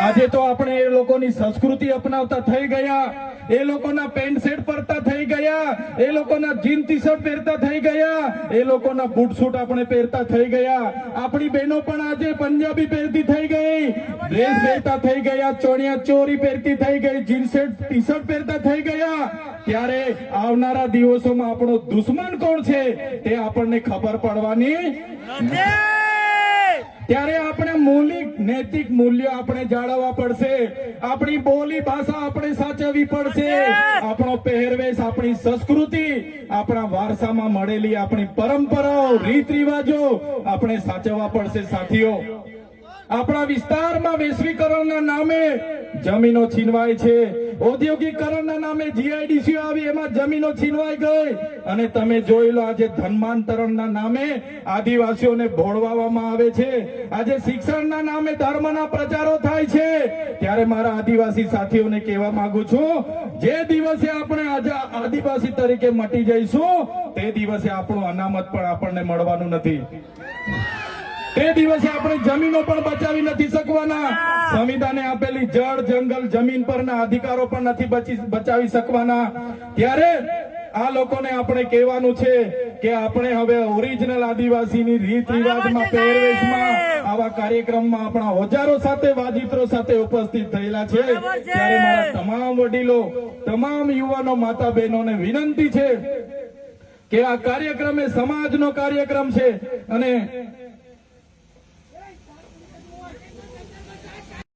આજે તો આપણે એ લોકોની સંસ્કૃતિ અપનાવતા થઈ ગયા, એ લોકોના પેન્ટ શર્ટ પહેરતા થઈ ગયા, એ લોકોના જીન ટી શર્ટ પહેરતા થઈ ગયા, એ લોકોના બૂટ સૂટ આપણે પહેરતા થઈ ગયા. આપણી બહેનો પણ આજે પંજાબી પહેરતી થઈ ગઈ, ડ્રેસ પહેરતા થઈ ગયા, ચણિયા ચોરી પહેરતી થઈ ગઈ, જીન શર્ટ ટી શર્ટ પહેરતા થઈ ગયા. ત્યારે આવનારા દિવસોમાં આપણો દુશ્મન કોણ છે તે આપણને ખબર પડવાની નથી. ત્યારે આપણે મૌલિક નૈતિક મૂલ્યો આપણે જાળવવા પડશે, આપણી બોલી ભાષા આપણે સાચવવી પડશે, આપણો પહેરવેશ, આપણી સંસ્કૃતિ, આપણા વારસામાં મળેલી આપણી પરંપરાઓ, રીત રિવાજો આપણે સાચવવા પડશે. સાથીઓ, આપણા વિસ્તારમાં વૈશ્વિકરણના નામે જમીનો છીનવાય છે, ઔદ્યોગિકરણના નામે જીઆઈડીસી આવી એમાં જમીનો છીનવાઈ ગઈ, અને તમે જોઈ લો આજે ધર્માંતરણના નામે આદિવાસીઓને ભોળવામાં આવે છે, આજે શિક્ષણના નામે ધર્મના પ્રચારો થાય છે. ત્યારે મારા આદિવાસી સાથીઓને કહેવા માંગુ છું, જે દિવસે આપણે આજે આદિવાસી તરીકે મટી જઈશું તે દિવસે આપણું અનામત પણ આપણને મળવાનું નથી, તે દિવસે આપણે જમીનો પણ બચાવી નથી શકવાના, સંવિધાને આપેલી જળ જંગલ જમીન પરના અધિકારો પણ નથી બચાવી શકવાના. ત્યારે આ લોકોને આપણે કહેવાનું છે કે આપણે હવે ઓરિજિનલ આદિવાસીની રીત રિવાજમાં, પહેરવેશમાં, આવા કાર્યક્રમમાં આપણા હજારો સાથે વાજિત્રો સાથે ઉપસ્થિત થયેલા છે. ત્યારે મારા તમામ વડીલો, તમામ યુવાનો, માતા બહેનોને વિનંતી છે કે આ કાર્યક્રમ એ સમાજનો કાર્યક્રમ છે, અને